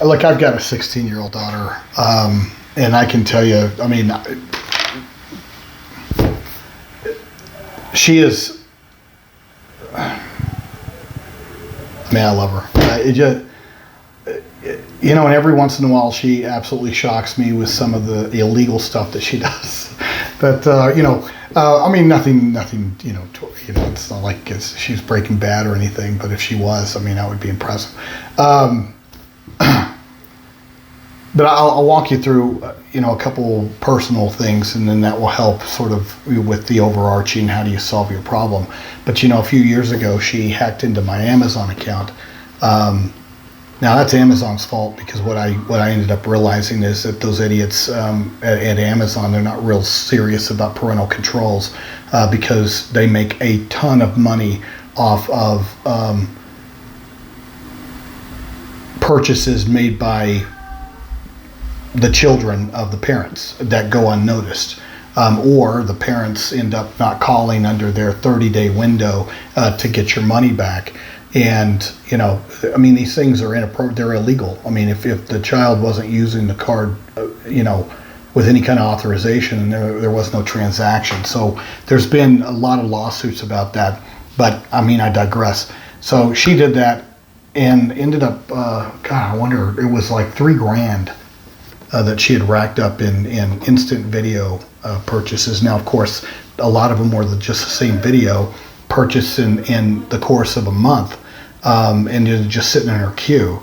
Look, I've got a 16-year-old daughter, and I can tell you, I mean, she is, man, I love her. It just, you know, and every once in a while she absolutely shocks me with some of the illegal stuff that she does. But, you know, I mean, nothing, you know, it's not like she's Breaking Bad or anything, but if she was, I mean, that would be impressive. But I'll walk you through, you know, a couple personal things, and then that will help sort of with the overarching, how do you solve your problem. But, you know, a few years ago, she hacked into my Amazon account. Now that's Amazon's fault, because what I ended up realizing is that those idiots at Amazon, they're not real serious about parental controls, because they make a ton of money off of purchases made by the children of the parents that go unnoticed, or the parents end up not calling under their 30-day window to get your money back. And, you know, I mean, these things are inappropriate, they're illegal. I mean, if the child wasn't using the card, you know, with any kind of authorization, there was no transaction. So there's been a lot of lawsuits about that, but I mean, I digress. So she did that and ended up, God, I wonder, it was like $3,000 that she had racked up in instant video purchases. Now, of course, a lot of them were just the same video purchased in the course of a month, and they're just sitting in her queue.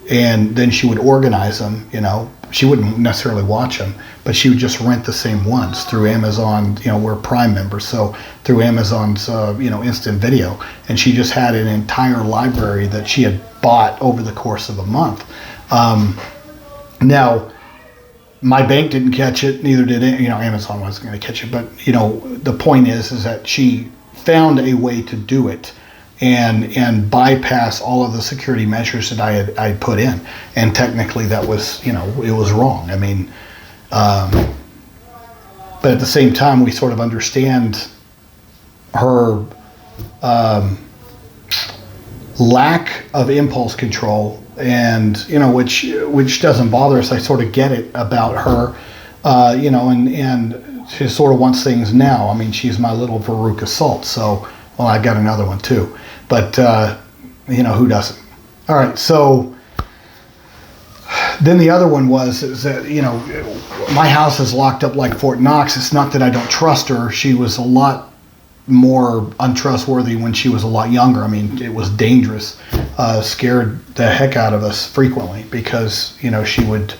And then she would organize them, you know. She wouldn't necessarily watch them, but she would just rent the same ones through Amazon. You know, we're Prime members, so through Amazon's, you know, instant video. And she just had an entire library that she had bought over the course of a month. Now, my bank didn't catch it, neither did it. You know, Amazon wasn't going to catch it, but, you know, the point is that she found a way to do it and bypass all of the security measures that I had put in. And technically that was, you know, it was wrong. I mean, but at the same time, we sort of understand her lack of impulse control, and, you know, which doesn't bother us. I sort of get it about her, you know, and she sort of wants things now. I mean, she's my little Veruca Salt, so, well, I got another one too. But, you know, who doesn't? All right, so then the other one is that, you know, my house is locked up like Fort Knox. It's not that I don't trust her. She was a lot more untrustworthy when she was a lot younger. I mean, it was dangerous. Scared the heck out of us frequently, because, you know, she would,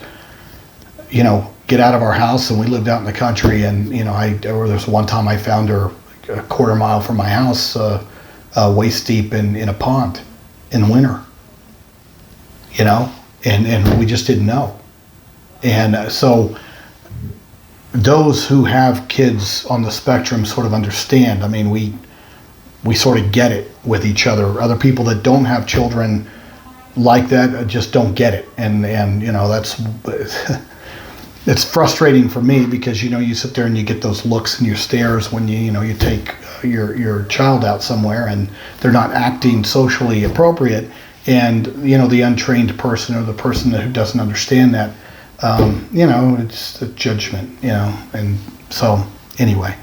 you know, get out of our house, and we lived out in the country, and, you know, there's one time I found her a quarter mile from my house, waist deep in a pond in winter, you know, and we just didn't know. And so those who have kids on the spectrum sort of understand. I mean, we sort of get it with each other. Other people that don't have children like that just don't get it. And you know, that's it's frustrating for me, because, you know, you sit there and you get those looks and your stares when you know, you take your child out somewhere and they're not acting socially appropriate, and, you know, the untrained person or the person who doesn't understand that, you know, it's the judgment, you know. And so anyway,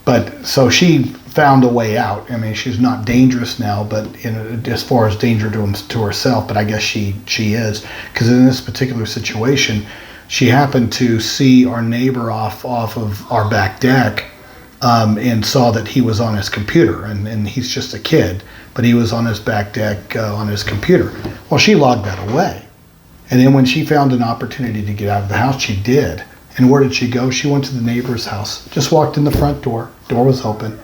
but so she found a way out. I mean, she's not dangerous now, but, you know, as far as danger to herself, but I guess she is, because in this particular situation, she happened to see our neighbor off of our back deck, and saw that he was on his computer, and he's just a kid, but he was on his back deck on his computer. Well, she logged that away. And then when she found an opportunity to get out of the house, she did. And where did she go? She went to the neighbor's house, just walked in the front door was open.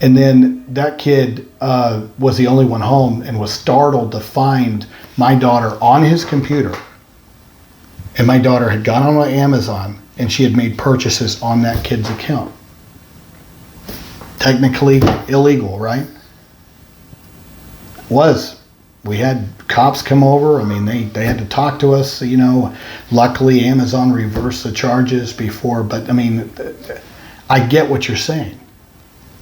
And then that kid was the only one home, and was startled to find my daughter on his computer. And my daughter had gone on Amazon, and she had made purchases on that kid's account. Technically illegal, right? Was. We had cops come over. I mean, they had to talk to us, you know. Luckily, Amazon reversed the charges before, but I mean, I get what you're saying.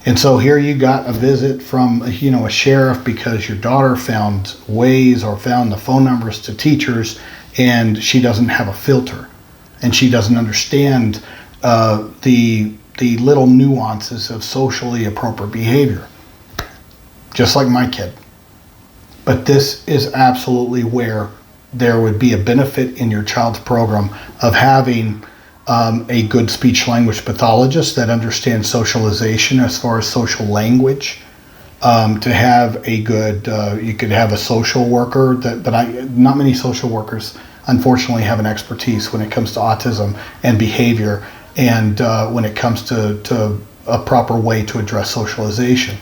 And so here you got a visit from, you know, a sheriff, because your daughter found ways, or found the phone numbers to teachers, and she doesn't have a filter, and she doesn't understand the little nuances of socially appropriate behavior, just like my kid. But this is absolutely where there would be a benefit in your child's program of having a good speech language pathologist that understands socialization as far as social language. To have a good, you could have a social worker not many social workers unfortunately have an expertise when it comes to autism and behavior, and when it comes to a proper way to address socialization.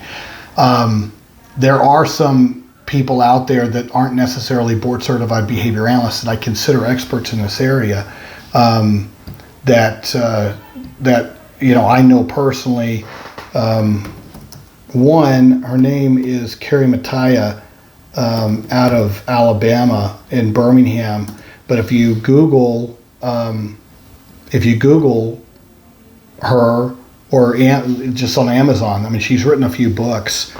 There are some people out there that aren't necessarily board certified behavior analysts that I consider experts in this area, that I know personally. One, her name is Carrie Mattia, out of Alabama in Birmingham. But if you Google her, or just on Amazon, I mean, she's written a few books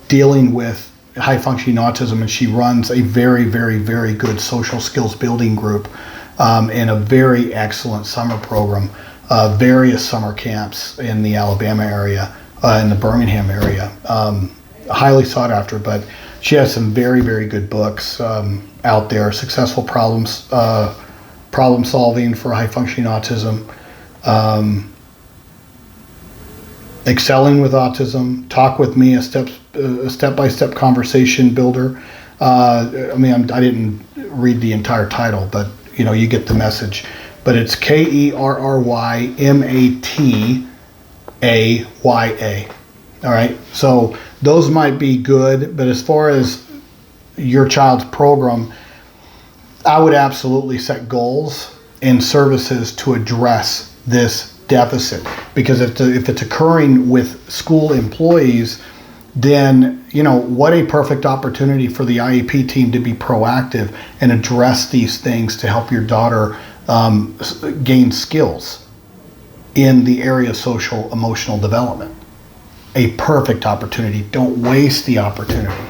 dealing with high functioning autism, and she runs a very, very, very good social skills building group and a very excellent summer program, various summer camps in the Alabama area, in the Birmingham area, highly sought after. But she has some very, very good books out there. Successful problem solving for high functioning autism, excelling with autism, talk with me, a step-by-step conversation builder. I didn't read the entire title, but you get the message. But it's KERRYMATAYA. All right, so those might be good, but as far as your child's program, I would absolutely set goals and services to address this deficit, because if it's occurring with school employees, then what a perfect opportunity for the IEP team to be proactive and address these things to help your daughter gain skills in the area of social emotional development. A perfect opportunity. Don't waste the opportunity.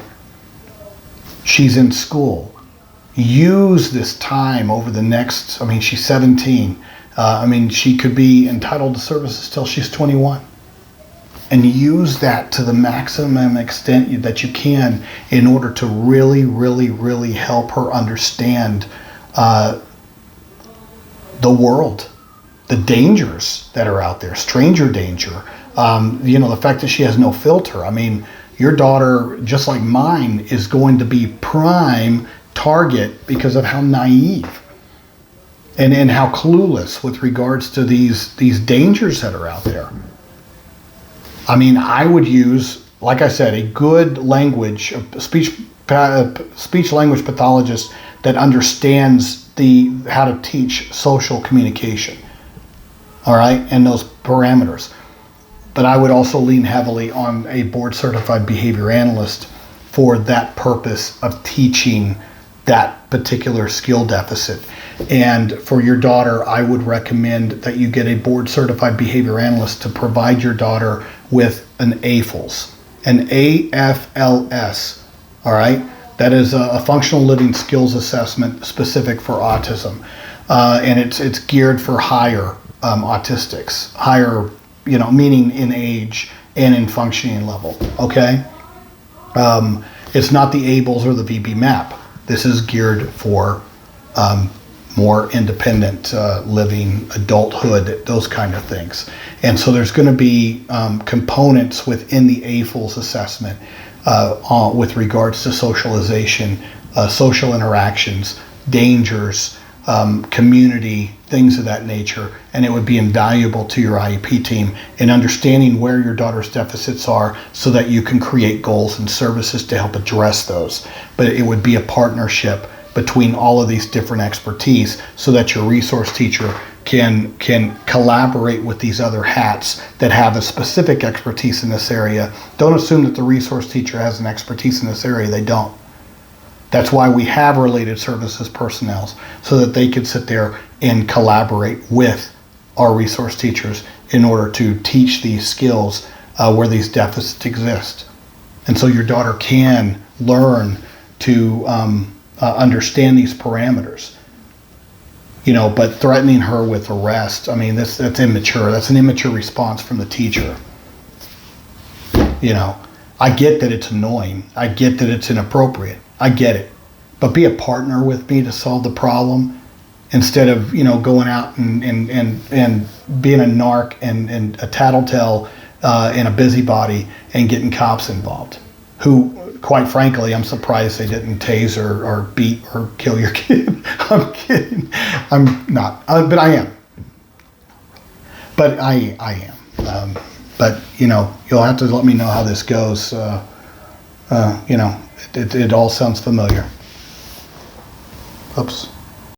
She's in school. Use this time over the next, she's 17. She could be entitled to services till she's 21. And use that to the maximum extent that you can in order to really, really, really help her understand the world, the dangers that are out there, stranger danger. The fact that she has no filter. Your daughter, just like mine, is going to be prime target because of how naive and how clueless with regards to these dangers that are out there. I would use, like I said, a good language, a speech language pathologist that understands how to teach social communication. All right, and those parameters. But I would also lean heavily on a board certified behavior analyst for that purpose of teaching that particular skill deficit. And for your daughter, I would recommend that you get a board certified behavior analyst to provide your daughter with an AFLS, an AFLS. All right, that is a functional living skills assessment specific for autism, and it's geared for higher autistics, higher, meaning in age and in functioning level. Okay, it's not the ABLS or the VB MAP. This is geared for more independent living, adulthood, those kind of things. And so there's going to be components within the AFLS assessment with regards to socialization, social interactions, dangers, community, things of that nature. And it would be invaluable to your IEP team in understanding where your daughter's deficits are so that you can create goals and services to help address those. But it would be a partnership between all of these different expertise so that your resource teacher can collaborate with these other hats that have a specific expertise in this area. Don't assume that the resource teacher has an expertise in this area. They don't. That's why we have related services personnel, so that they can sit there and collaborate with our resource teachers in order to teach these skills where these deficits exist. And so your daughter can learn to understand these parameters. But threatening her with arrest, I mean, that's immature. That's an immature response from the teacher. I get that it's annoying. I get that it's inappropriate. I get it. But be a partner with me to solve the problem instead of, going out and being a narc and a tattletale and a busybody and getting cops involved. Who, quite frankly, I'm surprised they didn't tase or beat or kill your kid. I'm kidding. I'm not. But I am. But I am. But, you'll have to let me know how this goes. It all sounds familiar. Oops.